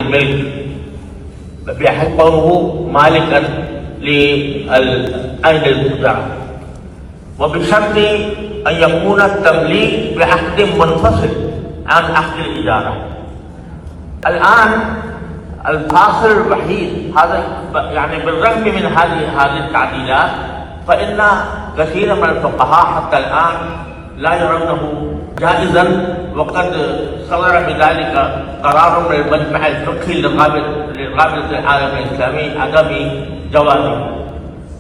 الملك بحيث كونه مالكا لأهل التجارة، وبشرط أن يكون التمليك بعقد منفصل عن عقد الإدارة. الآن الفاصل الوحيد هذا يعني بالرغم من هذه التعديلات فإن كثير من الفقهاء حتى الآن لا يرونه جائزا، وقد صدر بذلك قرار من المجمع الفقهي للرابطة العالم الإسلامي عدم جوازه،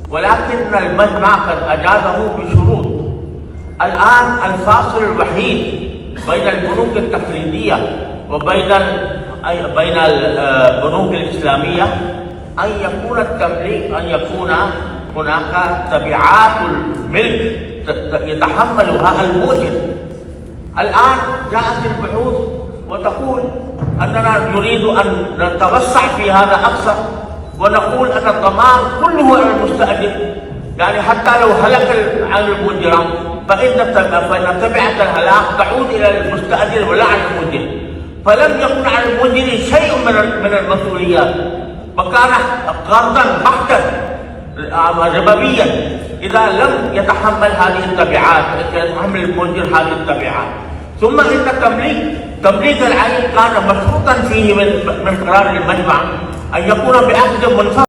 ولكن المجمع قد أجازه بشروط. الآن الفاصل الوحيد بين البنوك التقليدية وبين البنوك الإسلامية أن يكون التمليك، أن يكون هناك تبعات الملك يتحملها المؤجر. الآن جاءت البحوث وتقول أننا نريد أن نتوسع في هذا أكثر، ونقول أن الضمان كله على المستأجر، يعني حتى لو هلك عن المؤجر فإن تبعة الهلاك تعود إلى المستأجر ولا على المؤجر، فلم يكن على المؤجر شيء من المسؤوليات، وكان قرضا بحتا ربويا إذا لم يتحمل هذه التبعات، يتحمل المؤجر هذه التبعات. ثم إن تمليك العين كان مشروطا فيه من قرار المجمع أن يكون بعقد منفصل.